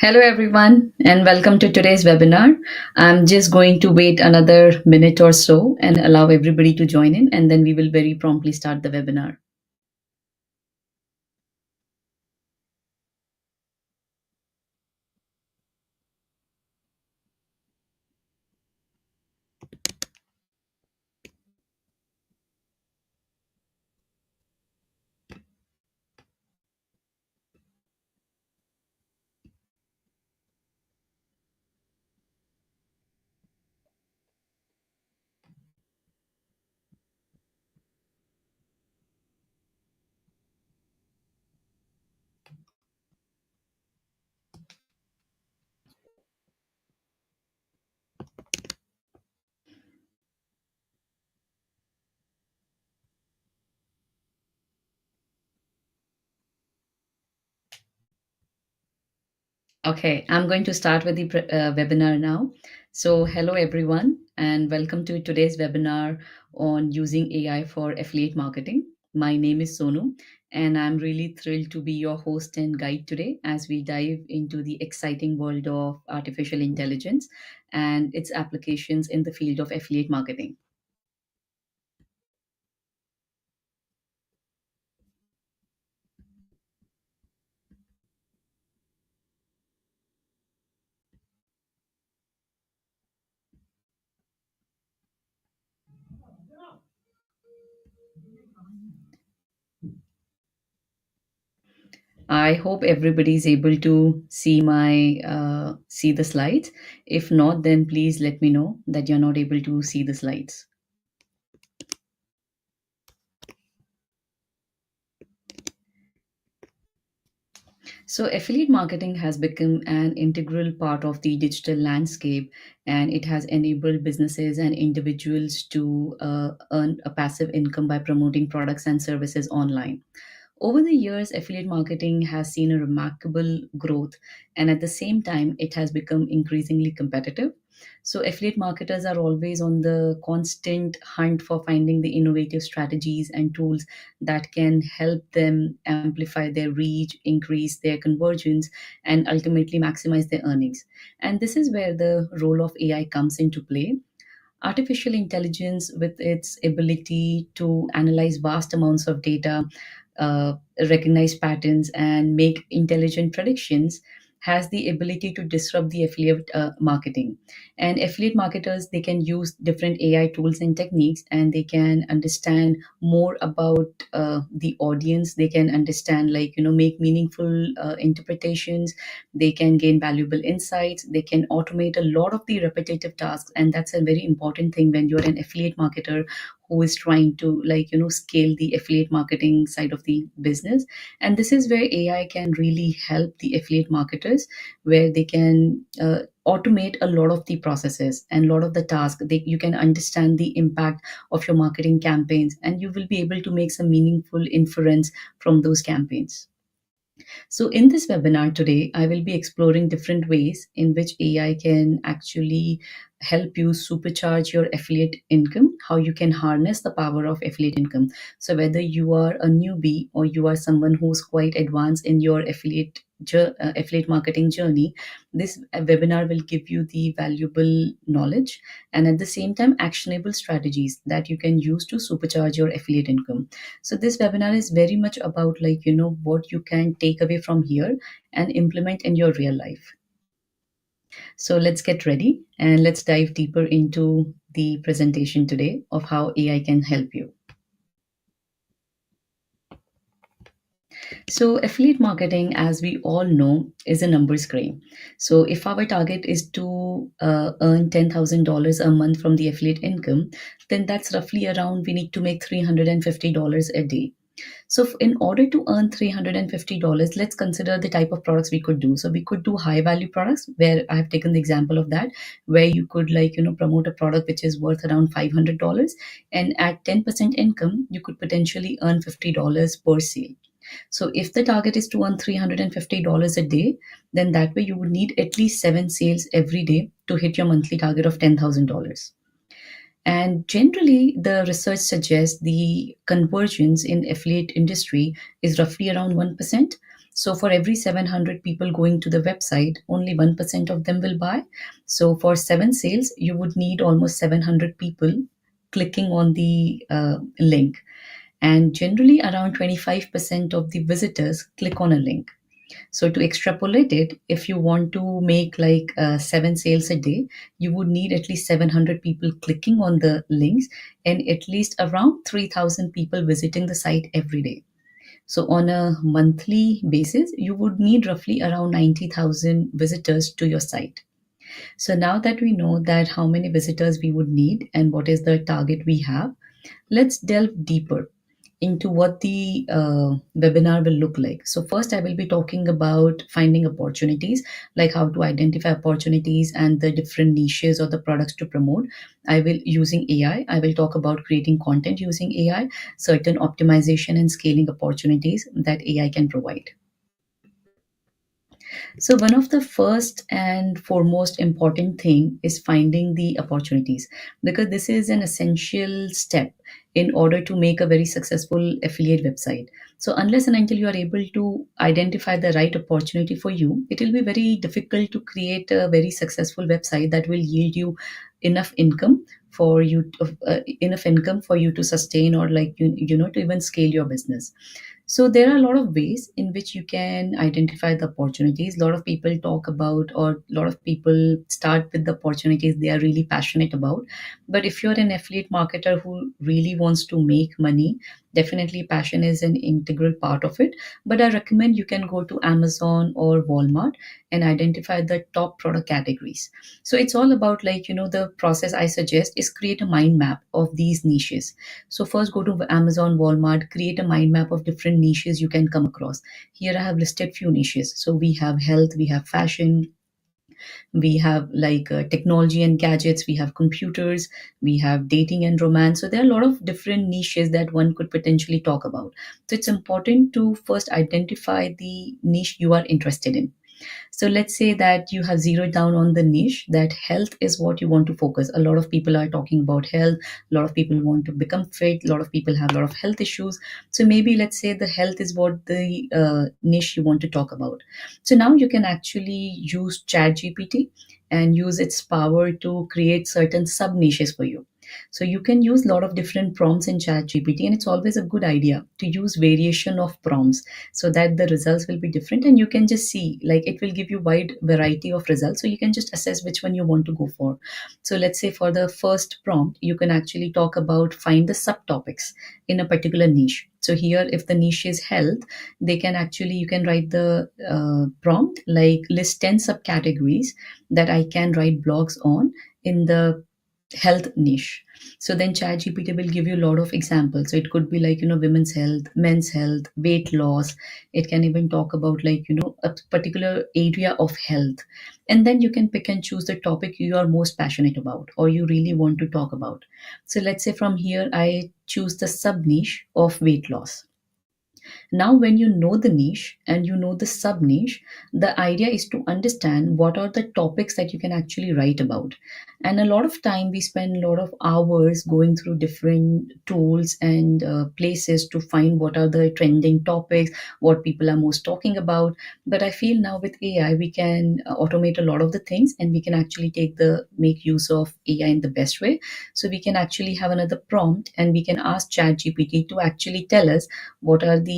Hello, everyone, and welcome to today's webinar. I'm just going to wait another minute or so and allow everybody to join in, and then we will very promptly start the webinar. Okay, I'm going to start with the webinar now. So, hello, everyone, and welcome to today's webinar on using AI for affiliate marketing. My name is Sonu, and I'm really thrilled to be your host and guide today as we dive into the exciting world of artificial intelligence and its applications in the field of affiliate marketing. I hope everybody is able to see the slides. If not, then please let me know that you're not able to see the slides. So, affiliate marketing has become an integral part of the digital landscape, and it has enabled businesses and individuals to earn a passive income by promoting products and services online. Over the years, affiliate marketing has seen a remarkable growth, and at the same time, it has become increasingly competitive. So, affiliate marketers are always on the constant hunt for finding the innovative strategies and tools that can help them amplify their reach, increase their conversions, and ultimately maximize their earnings. And this is where the role of AI comes into play. Artificial intelligence, with its ability to analyze vast amounts of data, uh, recognize patterns, and make intelligent predictions, has the ability to disrupt the affiliate marketing. And affiliate marketers, they can use different AI tools and techniques, and they can understand more about the audience. They can understand, like, make meaningful interpretations. They can gain valuable insights. They can automate a lot of the repetitive tasks, and that's a very important thing when you're an affiliate marketer who is trying to, like, scale the affiliate marketing side of the business. And this is where AI can really help the affiliate marketers, where they can automate a lot of the processes and a lot of the tasks. You can understand the impact of your marketing campaigns, and you will be able to make some meaningful inference from those campaigns. So, in this webinar today, I will be exploring different ways in which AI can actually help you supercharge your affiliate income, how you can harness the power of affiliate income. So, whether you are a newbie or you are someone who's quite advanced in your affiliate marketing journey, this webinar will give you the valuable knowledge and at the same time actionable strategies that you can use to supercharge your affiliate income. So this webinar is very much about, like, what you can take away from here and implement in your real life. So let's get ready and let's dive deeper into the presentation today of how AI can help you. So, affiliate marketing, as we all know, is a numbers game. So, if our target is to earn $10,000 a month from the affiliate income, then that's roughly around, we need to make $350 a day. So, in order to earn $350, let's consider the type of products we could do. So, we could do high value products, where I have taken the example of that, where you could, like, promote a product which is worth around $500, and at 10% income, you could potentially earn $50 per sale. So if the target is to earn $350 a day, then that way you would need at least seven sales every day to hit your monthly target of $10,000. And generally, the research suggests the convergence in affiliate industry is roughly around 1%. So for every 700 people going to the website, only 1% of them will buy. So for 7 sales, you would need almost 700 people clicking on the link. And generally, around 25% of the visitors click on a link. So to extrapolate it, if you want to make like 7 sales a day, you would need at least 700 people clicking on the links and at least around 3,000 people visiting the site every day. So on a monthly basis, you would need roughly around 90,000 visitors to your site. So now that we know that how many visitors we would need and what is the target we have, let's delve deeper into what the webinar will look like. So first, I will be talking about finding opportunities, like how to identify opportunities and the different niches or the products to promote. I will using AI. I will talk about creating content using AI, certain optimization and scaling opportunities that AI can provide. So one of the first and foremost important thing is finding the opportunities, because this is an essential step in order to make a very successful affiliate website. So unless and until you are able to identify the right opportunity for you, it will be very difficult to create a very successful website that will yield you enough income for you enough income for you to sustain, or like you know, to even scale your business. So there are a lot of ways in which you can identify the opportunities. A lot of people talk about, or a lot of people start with the opportunities they are really passionate about. But if you're an affiliate marketer who really wants to make money, definitely passion is an integral part of it. But I recommend you can go to Amazon or Walmart and identify the top product categories. So it's all about, like, you know, the process I suggest is create a mind map of these niches. So first go to Amazon, Walmart, create a mind map of different niches you can come across. Here I have listed few niches. So we have health, we have fashion, we have like technology and gadgets, we have computers, we have dating and romance. So there are a lot of different niches that one could potentially talk about. So it's important to first identify the niche you are interested in. So let's say that you have zeroed down on the niche that health is what you want to focus. A lot of people are talking about health. A lot of people want to become fit. A lot of people have a lot of health issues. So maybe let's say the health is what the niche you want to talk about. So now you can actually use ChatGPT and use its power to create certain sub niches for you. So you can use a lot of different prompts in ChatGPT, and it's always a good idea to use variation of prompts so that the results will be different, and you can just see, like, it will give you wide variety of results, so you can just assess which one you want to go for. So let's say for the first prompt, you can actually talk about find the subtopics in a particular niche. So here, if the niche is health, they can actually, you can write the prompt like list 10 subcategories that I can write blogs on in the health niche. So then ChatGPT will give you a lot of examples. So it could be like, you know, women's health, men's health, weight loss. It can even talk about, like, you know, a particular area of health. And then you can pick and choose the topic you are most passionate about or you really want to talk about. So let's say from here I choose the sub niche of weight loss. Now, when you know the niche and you know the sub niche, the idea is to understand what are the topics that you can actually write about. And a lot of time we spend a lot of hours going through different tools and places to find what are the trending topics, what people are most talking about. But I feel now with AI, we can automate a lot of the things, and we can actually make use of AI in the best way. So we can actually have another prompt and we can ask ChatGPT to actually tell us what are the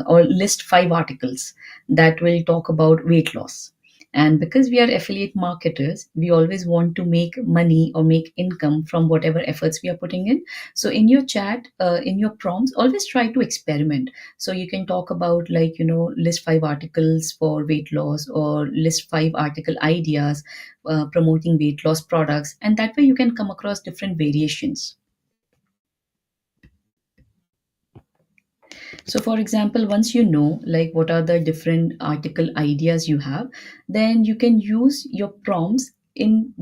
or list 5 articles that will talk about weight loss. And because we are affiliate marketers, we always want to make money or make income from whatever efforts we are putting in. So in your chat, in your prompts, always try to experiment. So you can talk about, like, you know, list 5 articles for weight loss, or list 5 article ideas promoting weight loss products, and that way you can come across different variations. So, for example, once you know, like, what are the different article ideas you have, then you can use your prompts in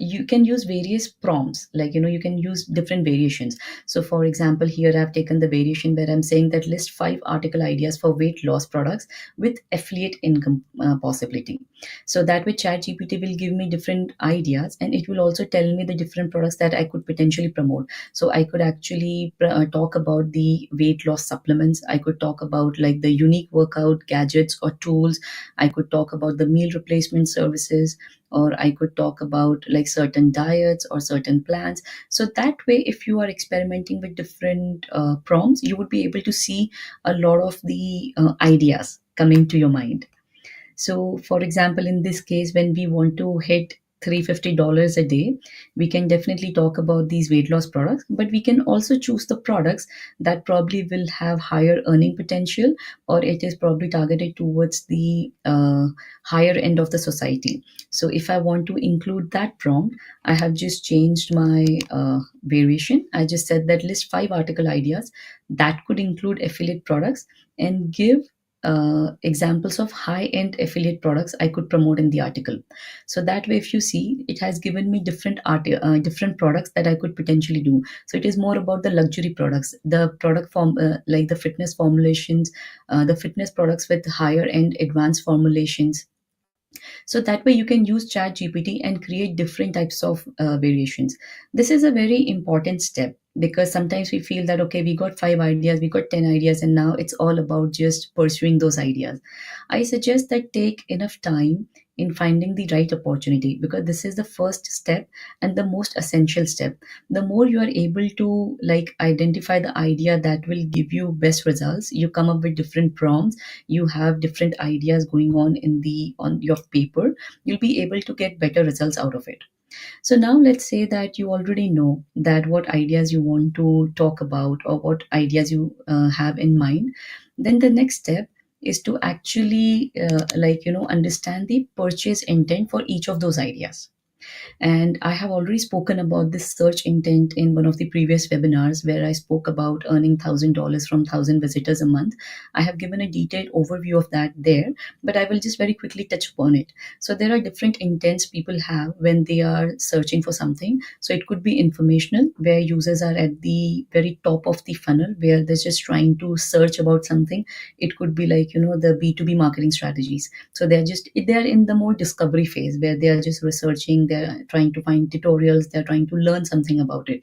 you can use various prompts, like you can use different variations. So for example, here I've taken the variation where I'm saying that list 5 article ideas for weight loss products with affiliate income possibility. So that way chat gpt will give me different ideas, and it will also tell me the different products that I could potentially promote. So I could actually talk about the weight loss supplements, I could talk about like the unique workout gadgets or tools, I could talk about the meal replacement services, or I could talk about like certain diets or certain plans. So that way, if you are experimenting with different prompts, you would be able to see a lot of the ideas coming to your mind. So, for example, in this case, when we want to hit $350 a day, we can definitely talk about these weight loss products, but we can also choose the products that probably will have higher earning potential, or it is probably targeted towards the higher end of the society. So, if I want to include that prompt, I have just changed my variation. I just said that list 5 article ideas that could include affiliate products, and give examples of high-end affiliate products I could promote in the article. So that way, if you see, it has given me different products that I could potentially do. So it is more about the luxury products, the product form, like the fitness formulations, the fitness products with higher-end advanced formulations. So that way you can use chat gpt and create different types of variations. This is a very important step, because sometimes we feel that okay, we got 5 ideas, we got 10 ideas, and now it's all about just pursuing those ideas. I suggest that take enough time in finding the right opportunity, because this is the first step and the most essential step. The more you are able to like identify the idea that will give you best results, you come up with different prompts, you have different ideas going on in the on your paper, you'll be able to get better results out of it. So now let's say that you already know that what ideas you want to talk about, or what ideas you have in mind. Then the next step is to actually understand the purchase intent for each of those ideas. And I have already spoken about this search intent in one of the previous webinars, where I spoke about earning $1,000 from 1,000 visitors a month. I have given a detailed overview of that there, but I will just very quickly touch upon it. So there are different intents people have when they are searching for something. So it could be informational, where users are at the very top of the funnel, where they're just trying to search about something. It could be like, the B2B marketing strategies. So they're in the more discovery phase, where they are just researching, they're trying to find tutorials, they're trying to learn something about it.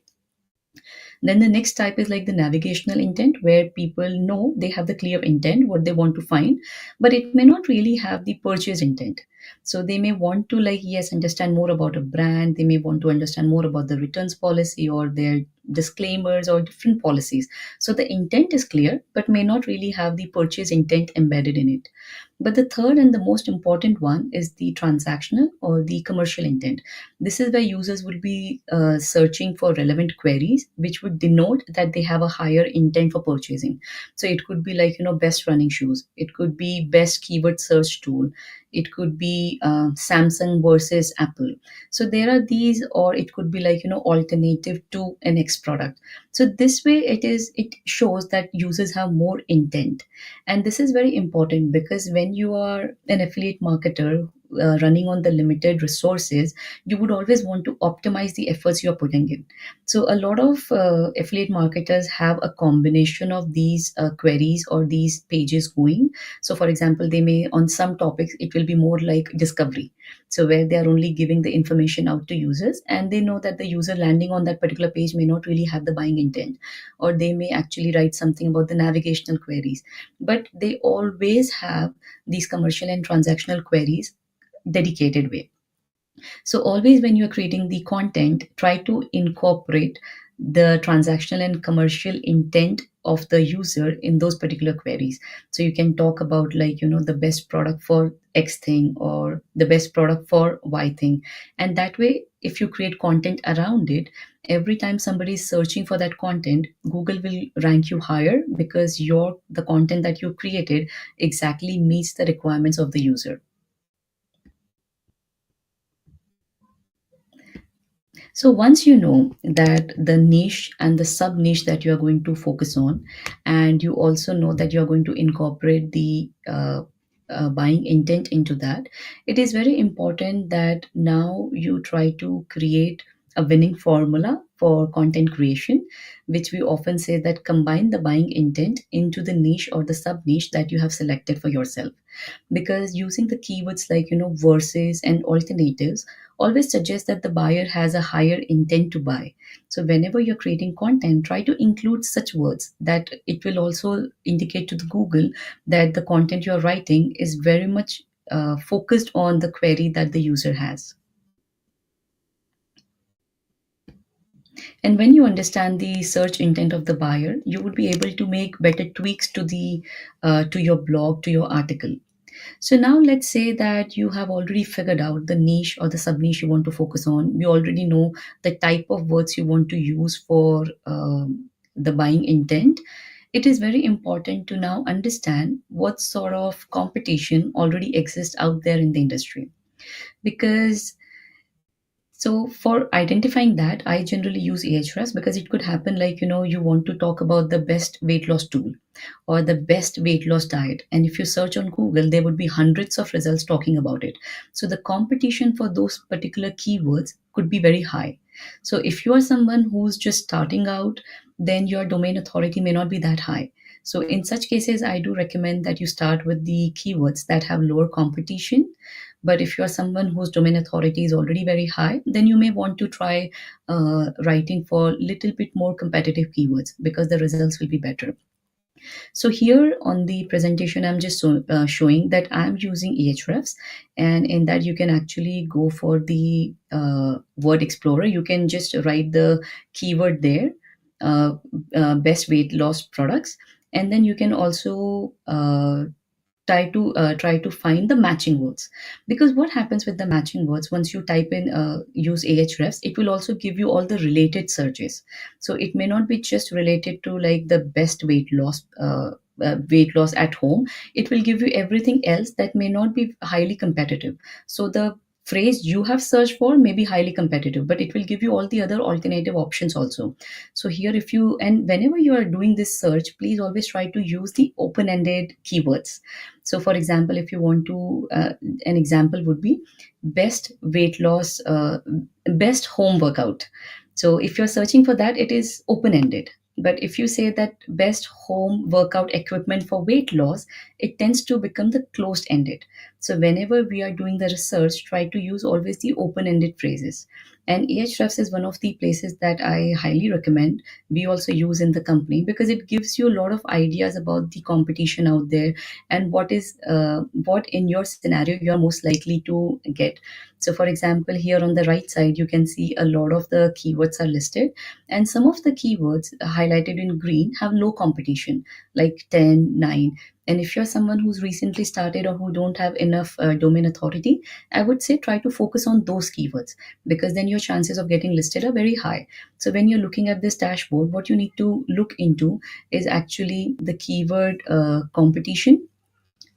Then the next type is like the navigational intent, where people know they have the clear intent, what they want to find, but it may not really have the purchase intent. So they may want to, like, yes, understand more about a brand. They may want to understand more about the returns policy or their disclaimers or different policies. So the intent is clear, but may not really have the purchase intent embedded in it. But the third and the most important one is the transactional or the commercial intent. This is where users will be searching for relevant queries, which would denote that they have a higher intent for purchasing. So it could be like, best running shoes. It could be best keyword search tool. It could be Samsung versus Apple. So there are these, or it could be like, alternative to an X product. So this way it shows that users have more intent. And this is very important, because when you are an affiliate marketer running on the limited resources, you would always want to optimize the efforts you're putting in. So a lot of affiliate marketers have a combination of these queries or these pages going. So for example, they may, on some topics, it will be more like discovery. So where they are only giving the information out to users, and they know that the user landing on that particular page may not really have the buying intent, or they may actually write something about the navigational queries, but they always have these commercial and transactional queries dedicated way. So always when you're creating the content, try to incorporate the transactional and commercial intent of the user in those particular queries. So you can talk about, like, the best product for X thing, or the best product for Y thing. And that way, if you create content around it, every time somebody is searching for that content, Google will rank you higher, because the content that you created exactly meets the requirements of the user. So once you know that the niche and the sub niche that you are going to focus on, and you also know that you are going to incorporate the buying intent into that, it is very important that now you try to create a winning formula for content creation, which we often say that combine the buying intent into the niche or the sub niche that you have selected for yourself. Because using the keywords like versus and alternatives always suggests that the buyer has a higher intent to buy. So whenever you're creating content, try to include such words that it will also indicate to the Google that the content you're writing is very much focused on the query that the user has. And when you understand the search intent of the buyer, you would be able to make better tweaks to your blog, to your article. So now let's say that you have already figured out the niche or the sub niche you want to focus on. You already know the type of words you want to use for the buying intent. It is very important to now understand what sort of competition already exists out there in the industry. Because so for identifying that, I generally use Ahrefs because it could happen like, you want to talk about the best weight loss tool or the best weight loss diet. And if you search on Google, there would be hundreds of results talking about it. So the competition for those particular keywords could be very high. So if you are someone who's just starting out, then your domain authority may not be that high. So in such cases, I do recommend that you start with the keywords that have lower competition. But if you're someone whose domain authority is already very high, then you may want to try writing for little bit more competitive keywords because the results will be better. So here on the presentation, I'm just showing that I'm using Ahrefs, and in that you can actually go for the word explorer. You can just write the keyword there, uh, best weight loss products, and then you can also try to find the matching words. Because what happens with the matching words, once you type in use Ahrefs, it will also give you all the related searches. So it may not be just related to like the best weight loss at home. It will give you everything else that may not be highly competitive. So the phrase you have searched for may be highly competitive, but it will give you all the other alternative options also. So here, if you and whenever you are doing this search, please always try to use the open-ended keywords. So for example, if you want to an example would be best weight loss, best home workout. So if you're searching for that, it is open-ended. But if you say that best home workout equipment for weight loss, it tends to become the closed-ended. So whenever we are doing the research, try to use always the open-ended phrases. And Ahrefs is one of the places that I highly recommend. We also use in the company because it gives you a lot of ideas about the competition out there and what in your scenario you are most likely to get. So for example, here on the right side you can see a lot of the keywords are listed, and some of the keywords highlighted in green have low competition, like 10, 9. And if you're someone who's recently started or who don't have enough domain authority, I would say try to focus on those keywords, because then your chances of getting listed are very high. So when you're looking at this dashboard, what you need to look into is actually the keyword competition,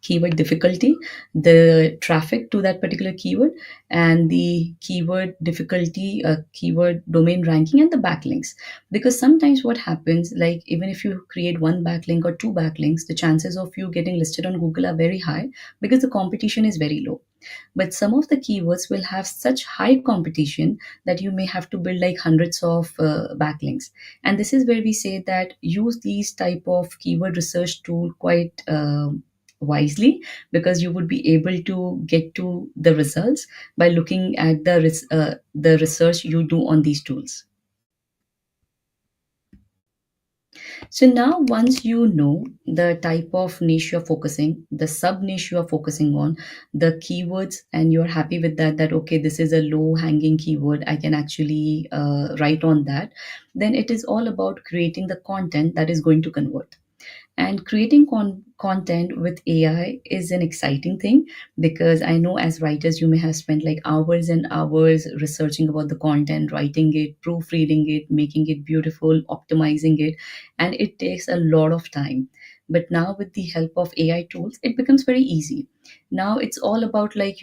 keyword difficulty, the traffic to that particular keyword, and the keyword difficulty, keyword domain ranking, and the backlinks. Because sometimes what happens, like even if you create one backlink or two backlinks, the chances of you getting listed on Google are very high because the competition is very low. But some of the keywords will have such high competition that you may have to build like hundreds of backlinks. And this is where we say that use these type of keyword research tool quite wisely, because you would be able to get to the results by looking at the research you do on these tools. So now once you know the type of niche you're focusing, the sub niche you're focusing on, the keywords, and you're happy with that, that okay, this is a low hanging keyword, I can actually write on that, then it is all about creating the content that is going to convert. And creating content with AI is an exciting thing, because I know as writers, you may have spent like hours and hours researching about the content, writing it, proofreading it, making it beautiful, optimizing it, and it takes a lot of time. But now with the help of AI tools, it becomes very easy. Now it's all about like,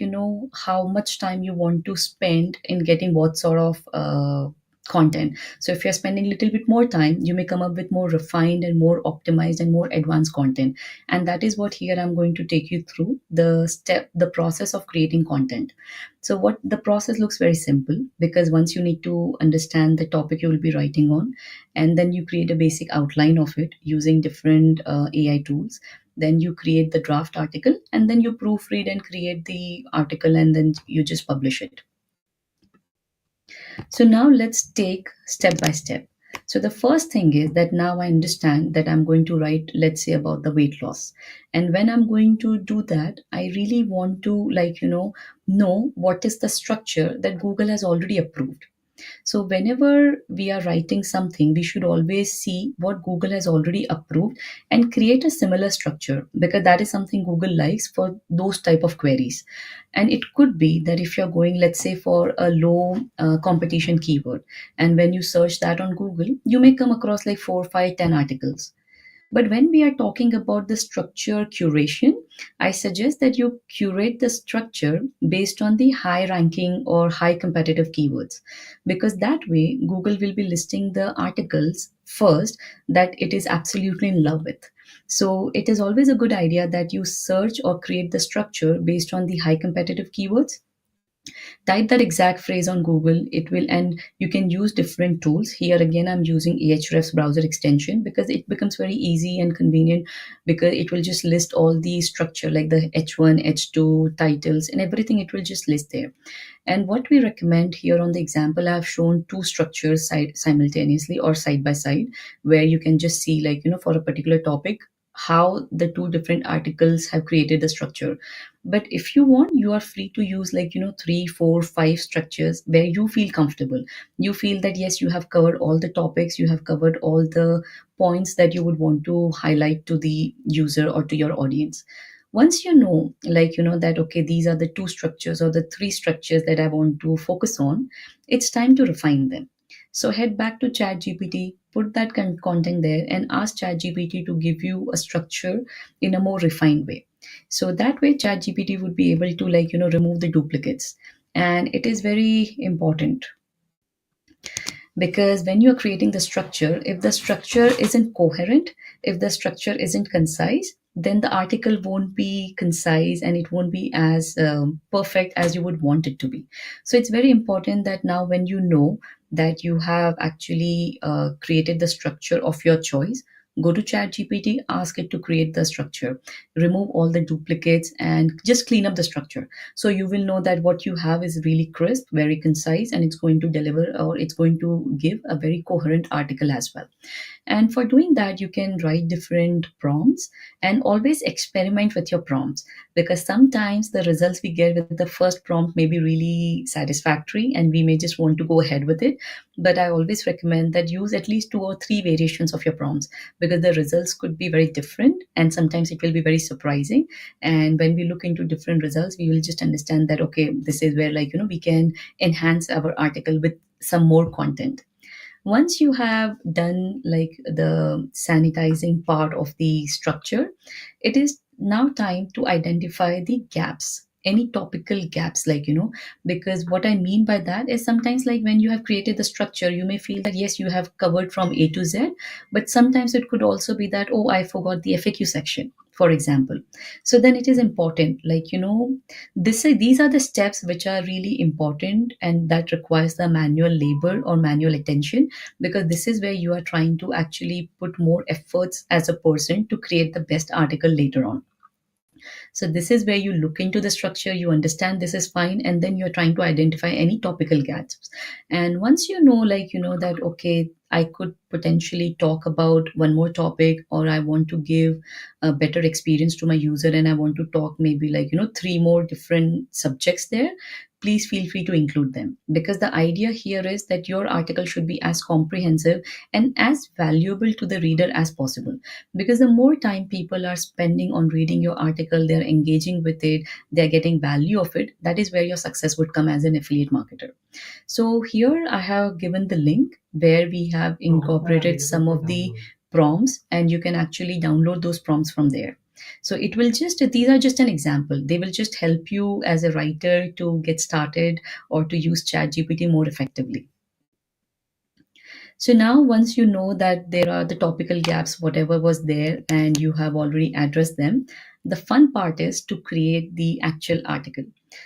how much time you want to spend in getting what sort of content. So if you're spending a little bit more time, you may come up with more refined and more optimized and more advanced content. And that is what here I'm going to take you through the process of creating content. So what the process looks very simple, because once you need to understand the topic you will be writing on, and then you create a basic outline of it using different AI tools. Then you create the draft article, and then you proofread and create the article, and then you just publish it. So now let's take step by step. So the first thing is that now I understand that I'm going to write, let's say, about the weight loss. And when I'm going to do that, I really want to, know what is the structure that Google has already approved. So whenever we are writing something, we should always see what Google has already approved and create a similar structure, because that is something Google likes for those type of queries. And it could be that if you're going, let's say, for a low competition keyword, and when you search that on Google, you may come across like 4, 5, 10 articles. But when we are talking about the structure curation, I suggest that you curate the structure based on the high ranking or high competitive keywords, because that way Google will be listing the articles first that it is absolutely in love with. So it is always a good idea that you search or create the structure based on the high competitive keywords. Type that exact phrase on Google. It will, and you can use different tools. Here again, I'm using Ahrefs browser extension because it becomes very easy and convenient, because it will just list all the structure like the H1, H2 titles and everything. It will just list there. And what we recommend here on the example, I've shown two structures simultaneously or side by side, where you can just see, for a particular topic, how the two different articles have created the structure. But if you want, you are free to use, three, four, five structures where you feel comfortable. You feel that yes, you have covered all the topics, you have covered all the points that you would want to highlight to the user or to your audience. Once you know, that okay, these are the two structures or the three structures that I want to focus on, it's time to refine them. So head back to ChatGPT, put that content there, and ask ChatGPT to give you a structure in a more refined way. So that way ChatGPT would be able to, remove the duplicates. And it is very important, because when you're creating the structure, if the structure isn't coherent, if the structure isn't concise, then the article won't be concise and it won't be as perfect as you would want it to be. So it's very important that now when you know that you have actually created the structure of your choice, go to ChatGPT, ask it to create the structure, remove all the duplicates and just clean up the structure. So you will know that what you have is really crisp, very concise, and it's going to deliver, or it's going to give a very coherent article as well. And for doing that, you can write different prompts and always experiment with your prompts, because sometimes the results we get with the first prompt may be really satisfactory and we may just want to go ahead with it. But I always recommend that use at least two or three variations of your prompts, because the results could be very different and sometimes it will be very surprising. And when we look into different results, we will just understand that okay, this is where, we can enhance our article with some more content. Once you have done like the sanitizing part of the structure, it is now time to identify the gaps, any topical gaps, because what I mean by that is sometimes, like, when you have created the structure, you may feel that yes, you have covered from A to Z, but sometimes it could also be that, oh, I forgot the FAQ section, for example. So then it is important, these are the steps which are really important and that requires the manual labor or manual attention, because this is where you are trying to actually put more efforts as a person to create the best article later on. So this is where you look into the structure, you understand this is fine, and then you're trying to identify any topical gaps. And once you know, that okay, I could potentially talk about one more topic, or I want to give a better experience to my user and I want to talk maybe three more different subjects there, please feel free to include them, because the idea here is that your article should be as comprehensive and as valuable to the reader as possible. Because the more time people are spending on reading your article, they're engaging with it, they're getting value of it, that is where your success would come as an affiliate marketer. So here I have given the link where we have incorporated some of the prompts, and you can actually download those prompts from there. So it will just, these are just an example, they will just help you as a writer to get started or to use ChatGPT more effectively. So now, once you know that there are the topical gaps, whatever was there, and you have already addressed them, the fun part is to create the actual article.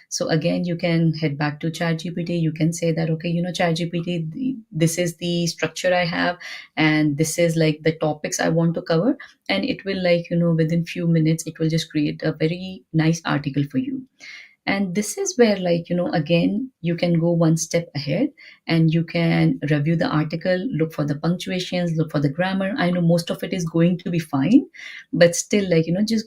So again, you can head back to ChatGPT. You can say that, okay, ChatGPT, this is the structure I have, and this is like the topics I want to cover, and it will, like, within few minutes, it will just create a very nice article for you. And this is where, like, again, you can go one step ahead, and you can review the article, look for the punctuations, look for the grammar. I know most of it is going to be fine, but still, like, just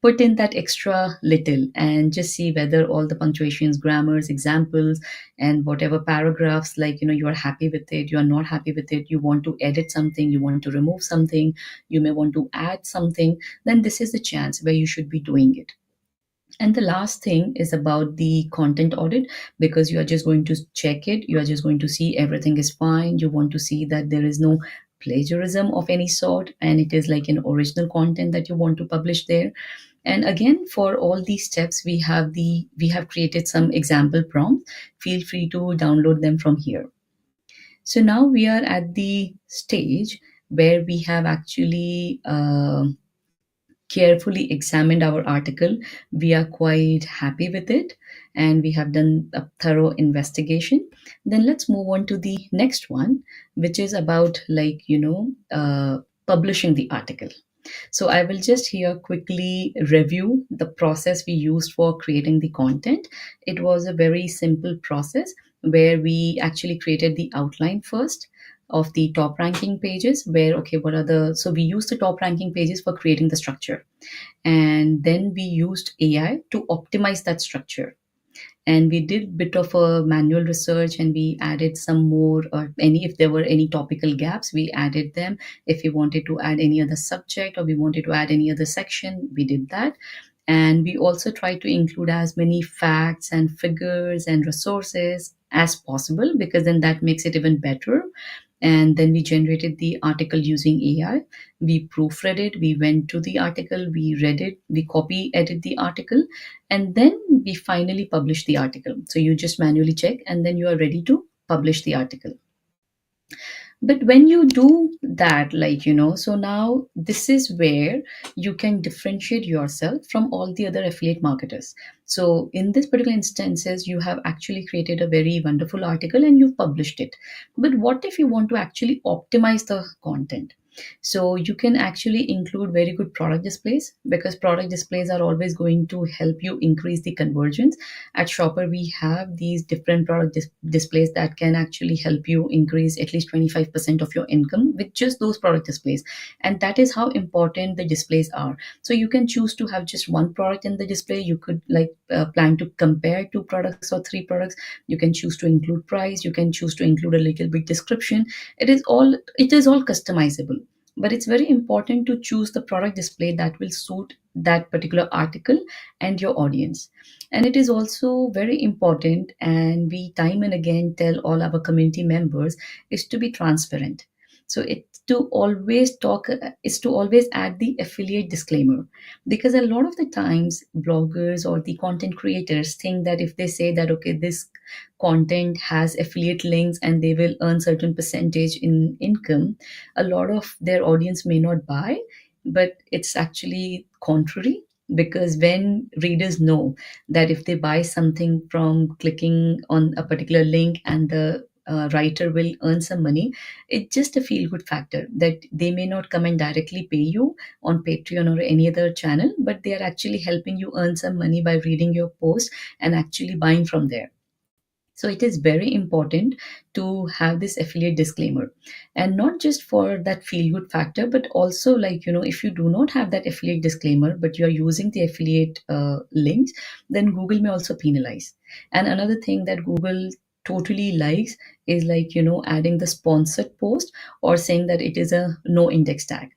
put in that extra little and just see whether all the punctuations, grammars, examples, and whatever paragraphs, like, you are happy with it, you are not happy with it, you want to edit something, you want to remove something, you may want to add something. Then this is the chance where you should be doing it. And the last thing is about the content audit, because you are just going to check it. You are just going to see everything is fine. You want to see that there is no plagiarism of any sort, and it is like an original content that you want to publish there. And again, for all these steps, we have created some example prompts. Feel free to download them from here. So now we are at the stage where we have actually carefully examined our article. We are quite happy with it, and we have done a thorough investigation. Then let's move on to the next one, which is about, like, publishing the article. So I will just here quickly review the process we used for creating the content. It was a very simple process where we actually created the outline first of the top ranking pages, where, okay, what are the, so we used the top ranking pages for creating the structure, and then we used AI to optimize that structure. And we did bit of a manual research, and we added some more, or any, if there were any topical gaps, we added them. If we wanted to add any other subject, or we wanted to add any other section, we did that. And we also tried to include as many facts and figures and resources as possible, because then that makes it even better. And then we generated the article using AI. We proofread it, we went to the article, we read it, we copy edit the article, and then we finally published the article. So you just manually check, and then you are ready to publish the article. But when you do that, like, so now this is where you can differentiate yourself from all the other affiliate marketers. So in this particular instances, you have actually created a very wonderful article and you've published it. But what if you want to actually optimize the content? So you can actually include very good product displays, because product displays are always going to help you increase the conversions. At Shopper, we have these different product displays that can actually help you increase at least 25% of your income with just those product displays. And that is how important the displays are. So you can choose to have just one product in the display. You could, like, plan to compare two products or three products. You can choose to include price. You can choose to include a little bit description. It is all customizable, but it's very important to choose the product display that will suit that particular article and your audience. And it is also very important, and we time and again tell all our community members, is to be transparent. So it's to always talk, is to always add the affiliate disclaimer, because a lot of the times bloggers or the content creators think that if they say that, okay, this content has affiliate links and they will earn certain percentage in income, a lot of their audience may not buy. But it's actually contrary, because when readers know that if they buy something from clicking on a particular link, and the writer will earn some money, it's just a feel good factor, that they may not come and directly pay you on Patreon or any other channel, but they are actually helping you earn some money by reading your post and actually buying from there. So it is very important to have this affiliate disclaimer, and not just for that feel good factor, but also, like, if you do not have that affiliate disclaimer, but you are using the affiliate links, then Google may also penalize. And another thing that Google totally likes is, like, adding the sponsored post, or saying that it is a no index tag,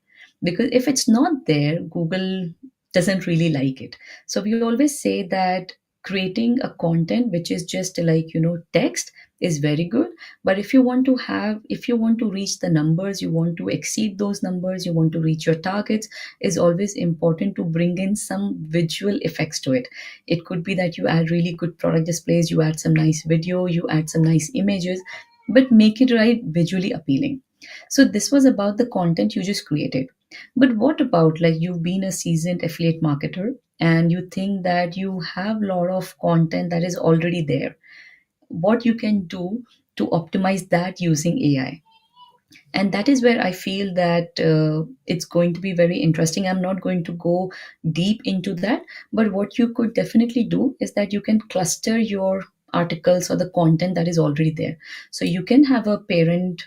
because if it's not there, Google doesn't really like it. So we always say that creating a content which is just like, text is very good. But if you want to reach the numbers, you want to exceed those numbers, you want to reach your targets, is always important to bring in some visual effects to it. It could be that you add really good product displays, you add some nice video, you add some nice images, but make it right visually appealing. So this was about the content you just created. But what about like you've been a seasoned affiliate marketer and you think that you have a lot of content that is already there? What you can do to optimize that using AI? And that is where I feel that it's going to be very interesting. I'm not going to go deep into that, but what you could definitely do is that you can cluster your articles or the content that is already there. So you can have a parent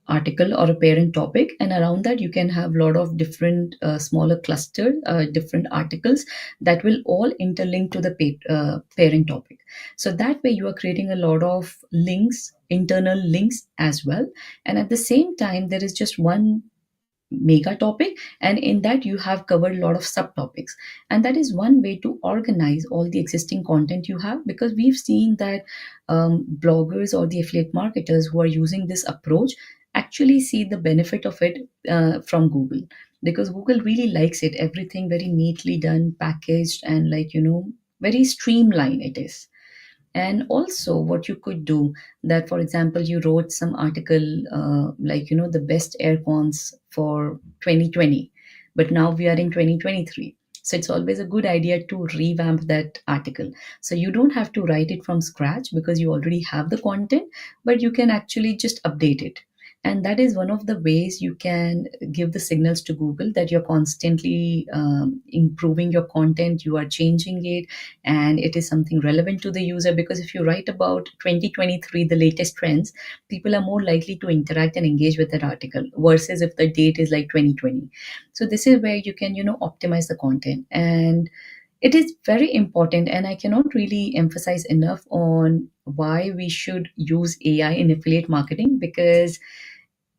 article or a parent topic, and around that you can have a lot of different smaller clustered different articles that will all interlink to the parent topic. So that way you are creating a lot of links, internal links as well, and at the same time there is just one mega topic, and in that you have covered a lot of subtopics. And that is one way to organize all the existing content you have, because we've seen that bloggers or the affiliate marketers who are using this approach actually see the benefit of it from Google, because Google really likes it, everything very neatly done, packaged, and like very streamlined it is. And also what you could do, that for example you wrote some article like the best air cons for 2020, but now we are in 2023. So it's always a good idea to revamp that article. So you don't have to write it from scratch because you already have the content, but you can actually just update it. And that is one of the ways you can give the signals to Google that you're constantly improving your content, you are changing it, and it is something relevant to the user. Because if you write about 2023, the latest trends, people are more likely to interact and engage with that article versus if the date is like 2020. So this is where you can optimize the content. And it is very important, and I cannot really emphasize enough on why we should use AI in affiliate marketing, because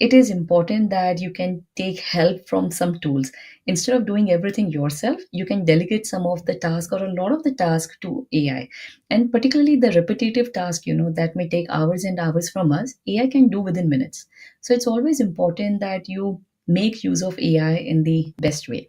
it is important that you can take help from some tools. Instead of doing everything yourself, you can delegate some of the task or a lot of the task to AI. And particularly the repetitive task, that may take hours and hours from us, AI can do within minutes. So it's always important that you make use of AI in the best way.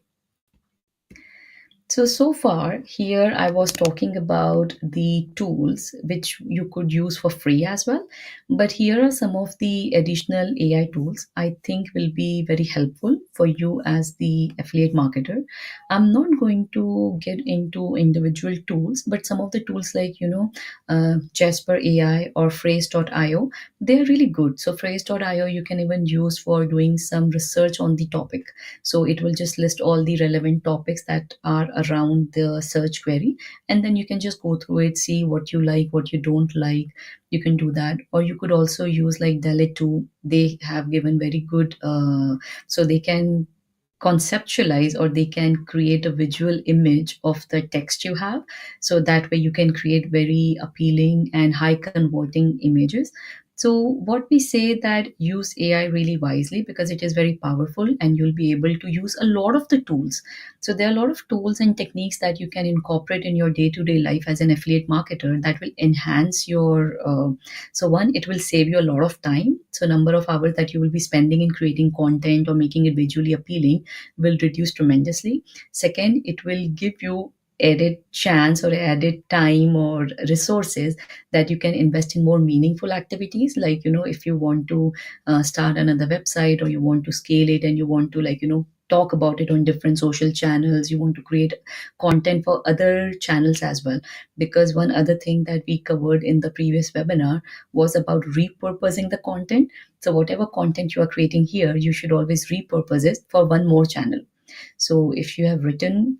So far, here I was talking about the tools which you could use for free as well. But here are some of the additional AI tools I think will be very helpful for you as the affiliate marketer. I'm not going to get into individual tools, but some of the tools like, Jasper AI or Phrase.io, they're really good. So Phrase.io you can even use for doing some research on the topic. So it will just list all the relevant topics that are around the search query, and then you can just go through it, see what you like, what you don't like. You can do that. Or you could also use like Delete 2. They have given very good so they can conceptualize, or they can create a visual image of the text you have, so that way you can create very appealing and high converting images. So what we say that use AI really wisely, because it is very powerful and you'll be able to use a lot of the tools. So there are a lot of tools and techniques that you can incorporate in your day-to-day life as an affiliate marketer that will enhance your so one, it will save you a lot of time. So number of hours that you will be spending in creating content or making it visually appealing will reduce tremendously. Second, it will give you added chance or added time or resources that you can invest in more meaningful activities, like if you want to start another website, or you want to scale it, and you want to like talk about it on different social channels, you want to create content for other channels as well. Because one other thing that we covered in the previous webinar was about repurposing the content. So whatever content you are creating here, you should always repurpose it for one more channel. So if you have written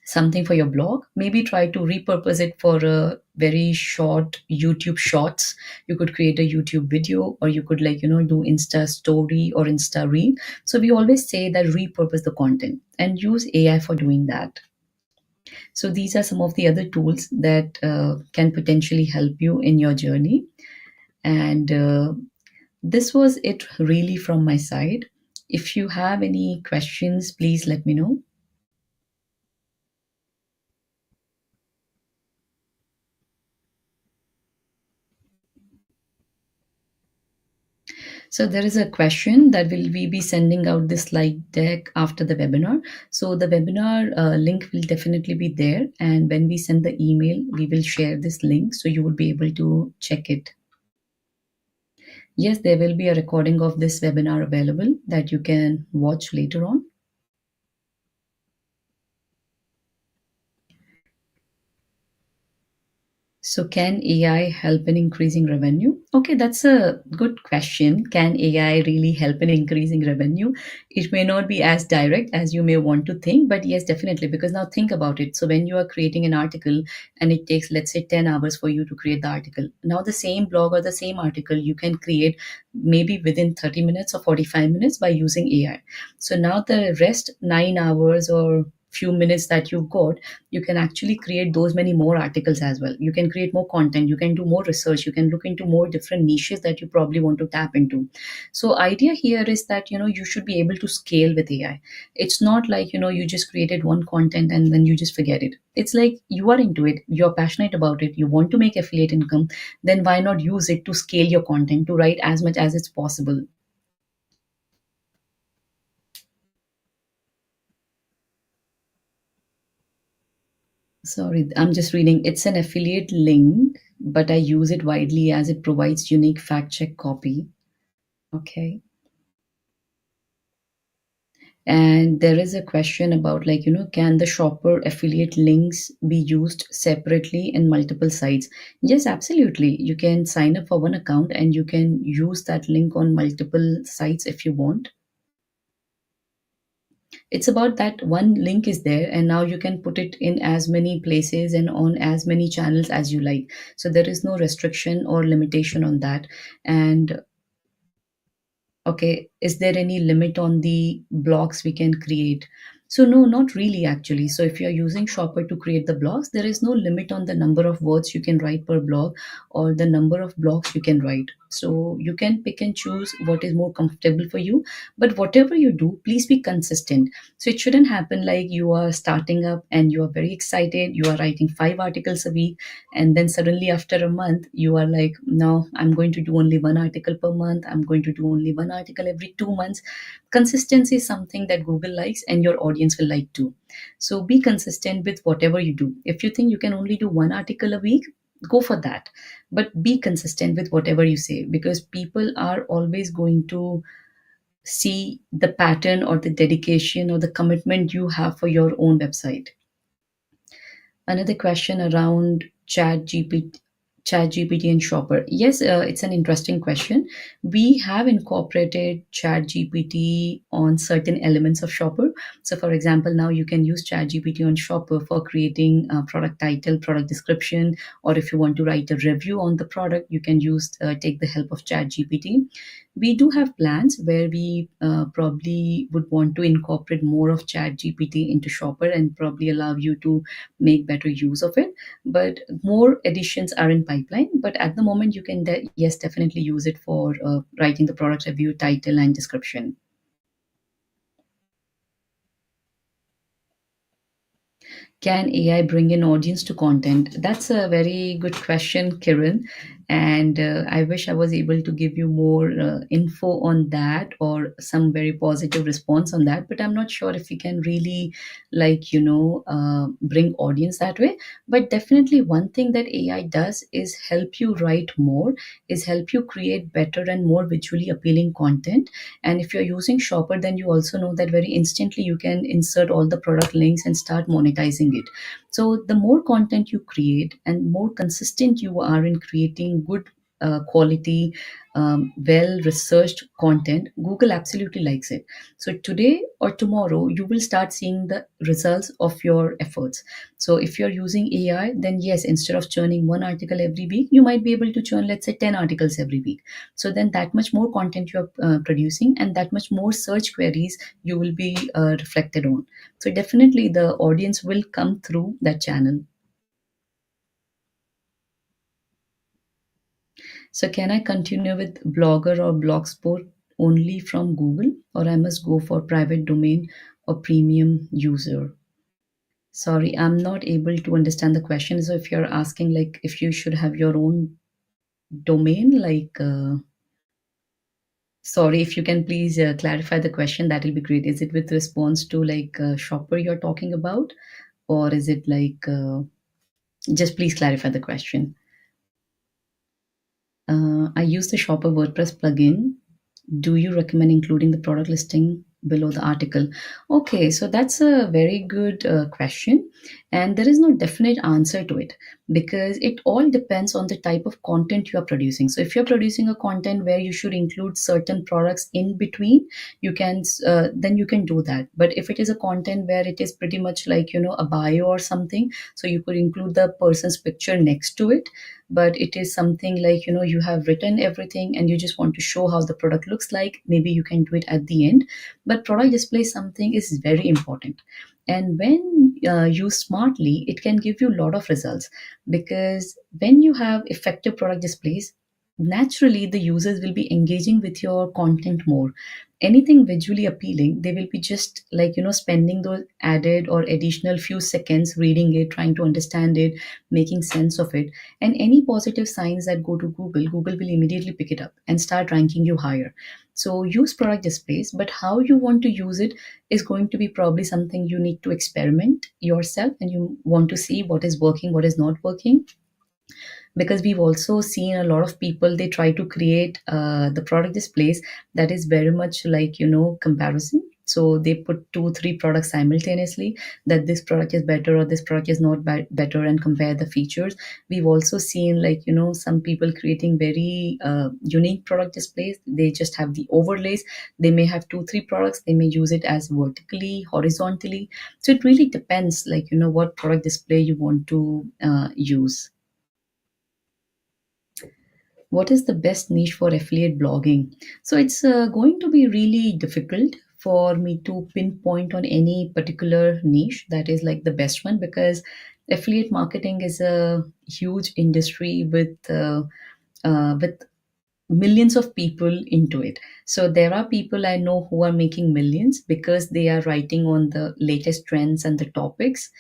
something for your blog, maybe try to repurpose it for a very short YouTube shorts. You could create a YouTube video, or you could like do Insta story or Insta reel. So we always say that repurpose the content and use AI for doing that. So these are some of the other tools that can potentially help you in your journey. And this was it really from my side. If you have any questions, please let me know. So there is a question that will we be sending out this slide deck after the webinar. So the webinar link will definitely be there, and when we send the email, we will share this link so you will be able to check it. Yes, there will be a recording of this webinar available that you can watch later on. So, can AI help in increasing revenue? Okay, that's a good question. Can AI really help in increasing revenue? It may not be as direct as you may want to think, but yes, definitely. Because now think about it. So, when you are creating an article and it takes, let's say, 10 hours for you to create the article, now the same blog or the same article you can create maybe within 30 minutes or 45 minutes by using AI. So, now the rest 9 hours or few minutes that you got, you can actually create those many more articles as well. You can create more content, you can do more research, you can look into more different niches that you probably want to tap into. So idea here is that you should be able to scale with AI. It's not like you just created one content and then you just forget it. It's like you are into it, you're passionate about it, you want to make affiliate income, then why not use it to scale your content, to write as much as it's possible. Sorry, I'm just reading. It's an affiliate link, but I use it widely as it provides unique fact check copy. Okay. And there is a question about, like, can the shopper affiliate links be used separately in multiple sites? Yes, absolutely. You can sign up for one account and you can use that link on multiple sites if you want. It's about that one link is there and now you can put it in as many places and on as many channels as you like. So there is no restriction or limitation on that. And okay, is there any limit on the blocks we can create? So no, not really actually. So if you're using Shopper to create the blogs, there is no limit on the number of words you can write per blog or the number of blogs you can write. So you can pick and choose what is more comfortable for you. But whatever you do, please be consistent. So it shouldn't happen like you are starting up and you are very excited, you are writing 5 articles a week, and then suddenly after a month you are like, no, I'm going to do only one article per month, I'm going to do only one article every 2 months. Consistency is something that Google likes and your audience will like too. So be consistent with whatever you do. If you think you can only do one article a week, go for that, but be consistent with whatever you say, because people are always going to see the pattern or the dedication or the commitment you have for your own website. Another question around chat gpt and Shopper. Yes, it's an interesting question. We have incorporated chat gpt on certain elements of Shopper. So for example, now you can use chat gpt on Shopper for creating a product title, product description, or if you want to write a review on the product, you can use take the help of chat gpt. We do have plans where we probably would want to incorporate more of chat gpt into Shopper and probably allow you to make better use of it. But more additions are in pipeline, but at the moment you can yes, definitely use it for writing the product review, title and description. Can AI bring in audience to content? That's a very good question, Kiran. And I wish I was able to give you more info on that or some very positive response on that. But I'm not sure if we can really, like, bring audience that way. But definitely, one thing that AI does is help you write more, is help you create better and more visually appealing content. And if you're using Shopper, then you also know that very instantly you can insert all the product links and start monetizing it. So the more content you create and more consistent you are in creating good quality, well researched content, Google absolutely likes it. So today or tomorrow, you will start seeing the results of your efforts. So if you're using AI, then yes, instead of churning one article every week, you might be able to churn, let's say, 10 articles every week. So then that much more content you're producing and that much more search queries you will be reflected on. So definitely the audience will come through that channel. So can I continue with Blogger or Blogspot only from Google, or I must go for private domain or premium user? Sorry, I'm not able to understand the question. So if you're asking like if you should have your own domain, like sorry, if you can please clarify the question, that will be great. Is it with response to like Shopper you're talking about, or is it like just please clarify the question? I use use the Shopper WordPress plugin, do you recommend including the product listing below the article? Okay, so that's a very good question, and there is no definite answer to it because it all depends on the type of content you are producing. So if you're producing a content where you should include certain products in between, you can then you can do that. But if it is a content where it is pretty much like a bio or something, so you could include the person's picture next to it. But it is something like you have written everything and you just want to show how the product looks like, maybe you can do it at the end. But product display something is very important, and when used smartly it can give you a lot of results, because when you have effective product displays, naturally the users will be engaging with your content more. Anything visually appealing, they will be just like spending those added or additional few seconds reading it, trying to understand it, making sense of it. And any positive signs that go to Google will immediately pick it up and start ranking you higher. So use product displays, but how you want to use it is going to be probably something you need to experiment yourself, and you want to see what is working, what is not working. Because we've also seen a lot of people, they try to create the product displays that is very much like comparison. So they put two three products simultaneously, that this product is better or this product is not better, and compare the features. We've also seen like some people creating very unique product displays. They just have the overlays. They may have two three products, they may use it as vertically, horizontally. So it really depends like what product display you want to use. What is the best niche for affiliate blogging? So it's going to be really difficult for me to pinpoint on any particular niche that is like the best one, because affiliate marketing is a huge industry with millions of people into it. So there are people I know who are making millions because they are writing on the latest trends and the topics.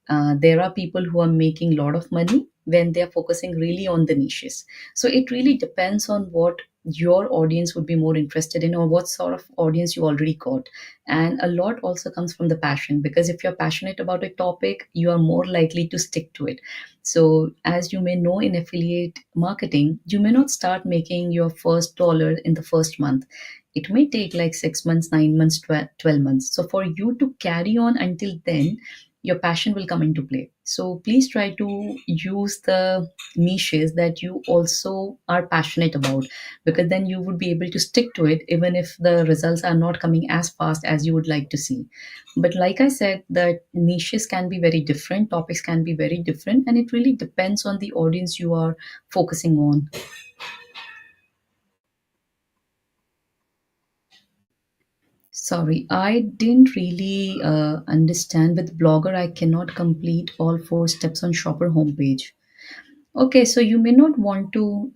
There are people who are making a lot of money when they are focusing really on the niches. So it really depends on what your audience would be more interested in, or what sort of audience you already got. And a lot also comes from the passion, because if you're passionate about a topic, you are more likely to stick to it. So as you may know, in affiliate marketing, you may not start making your first dollar in the first month. It may take like 6 months, 9 months, 12 months. So for you to carry on until then, your passion will come into play. So please try to use the niches that you also are passionate about, because then you would be able to stick to it even if the results are not coming as fast as you would like to see. But like I said, the niches can be very different, topics can be very different, and it really depends on the audience you are focusing on. Sorry, I didn't really understand. With Blogger, I cannot complete all four steps on Shopper homepage. Okay, so you may not want to.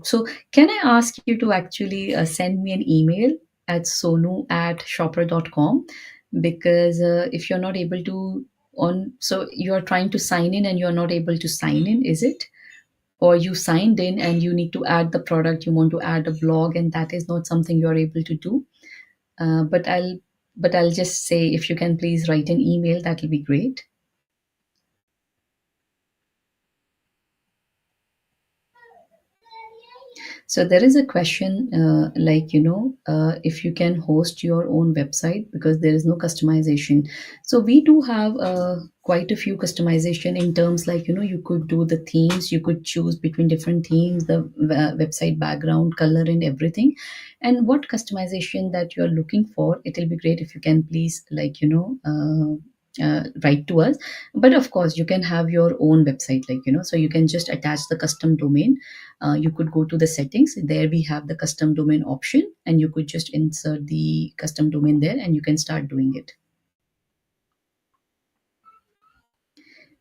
So, can I ask you to actually send me an email at sonu@shopper.com? Because if you're not able to, so you're trying to sign in and you're not able to sign in, is it? Or you signed in and you need to add the product, you want to add a blog, and that is not something you're able to do? Uh, but I'll but I'll just say, if you can please write an email, that'll be great. So there is a question like if you can host your own website because there is no customization. So we do have quite a few customization in terms like you could do the themes, you could choose between different themes, the website background color and everything. And what customization that you're looking for, it will be great if you can please like write to us. But of course you can have your own website, like so you can just attach the custom domain. You could go to the settings, there we have the custom domain option, and you could just insert the custom domain there and you can start doing it.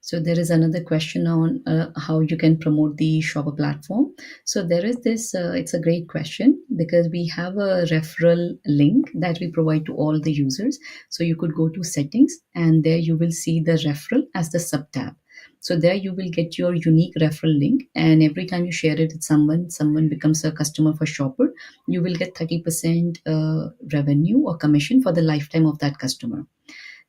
So there is another question on how you can promote the Shopper platform. So there is this, it's a great question because we have a referral link that we provide to all the users. So you could go to settings and there you will see the referral as the sub tab. So there you will get your unique referral link, and every time you share it with someone, someone becomes a customer for Shopper, you will get 30% revenue or commission for the lifetime of that customer.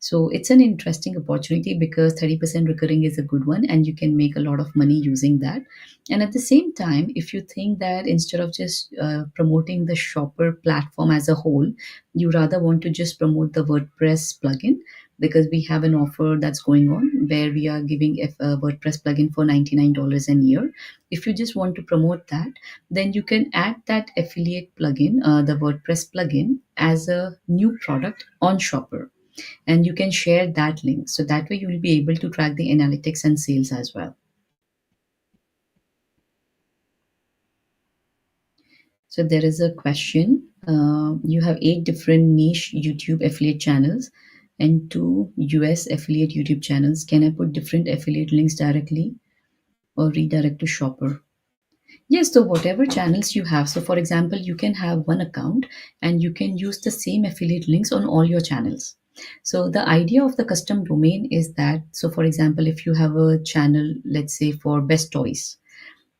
So it's an interesting opportunity because 30% recurring is a good one and you can make a lot of money using that. And at the same time, if you think that instead of just promoting the Shopper platform as a whole, you rather want to just promote the WordPress plugin, because we have an offer that's going on where we are giving a WordPress plugin for $99 a year. If you just want to promote that, then you can add that affiliate plugin, the WordPress plugin, as a new product on Shopper, and you can share that link. So that way you will be able to track the analytics and sales as well. So there is a question. You have 8 different niche YouTube affiliate channels and 2 US affiliate YouTube channels. Can I put different affiliate links directly or redirect to Shopper? Yes, so whatever channels you have. So, for example, you can have one account and you can use the same affiliate links on all your channels. So, the idea of the custom domain is that, so for example, if you have a channel, let's say for best toys,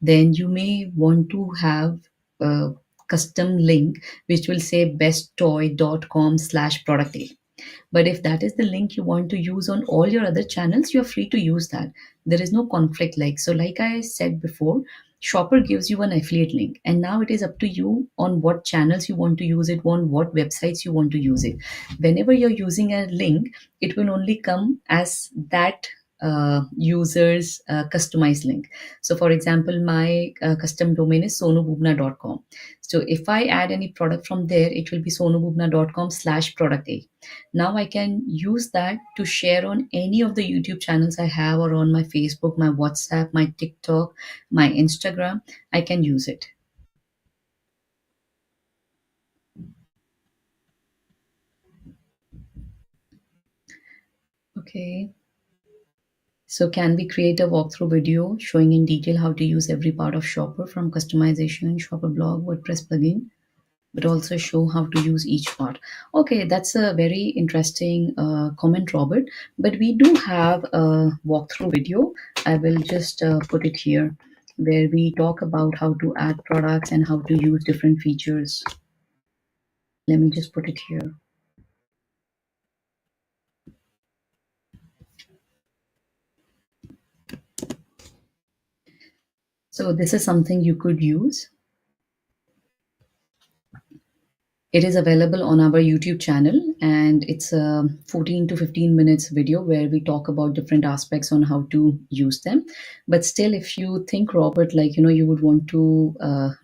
then you may want to have a custom link which will say besttoy.com/product A. But if that is the link you want to use on all your other channels, you're free to use that. There is no conflict. Like, so like I said before, Shopper gives you an affiliate link, and now it is up to you on what channels you want to use it, on what websites you want to use it. Whenever you're using a link, it will only come as that user's customized link. So for example, my custom domain is sonububna.com. So if I add any product from there, it will be sonububna.com/product A. Now I can use that to share on any of the YouTube channels I have, or on my Facebook, my WhatsApp, my TikTok, my Instagram. I can use it. Okay. So can we create a walkthrough video showing in detail how to use every part of Shopper, from customization, Shopper blog, WordPress plugin, but also show how to use each part? Okay, that's a very interesting comment, Robert. But we do have a walkthrough video. I will just put it here, where we talk about how to add products and how to use different features. Let me just put it here. So this is something you could use. It is available on our YouTube channel, and it's a 14 to 15 minutes video where we talk about different aspects on how to use them. But still, if you think, Robert, like, you would want to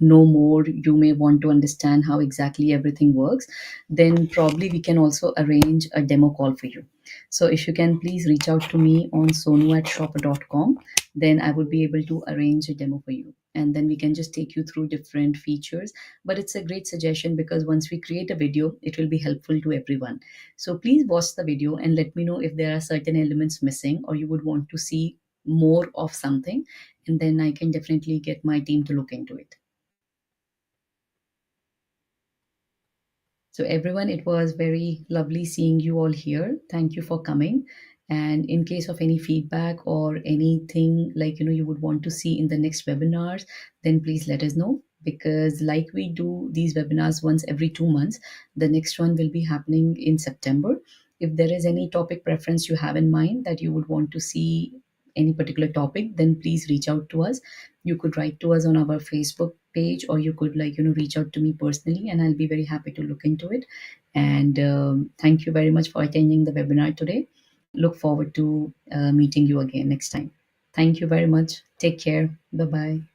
know more, you may want to understand how exactly everything works, then probably we can also arrange a demo call for you. So if you can please reach out to me on sonu@shopper.com, then I would be able to arrange a demo for you. And then we can just take you through different features. But it's a great suggestion because once we create a video, it will be helpful to everyone. So please watch the video and let me know if there are certain elements missing or you would want to see more of something, and then I can definitely get my team to look into it. So, everyone, it was very lovely seeing you all here. Thank you for coming. And in case of any feedback or anything like you would want to see in the next webinars, then please let us know, because like we do these webinars once every 2 months, the next one will be happening in September. If there is any topic preference you have in mind that you would want to see any particular topic, then please reach out to us. You could write to us on our Facebook page, or you could reach out to me personally, and I'll be very happy to look into it. And thank you very much for attending the webinar today. Look forward to meeting you again next time. Thank you very much. Take care. Bye bye.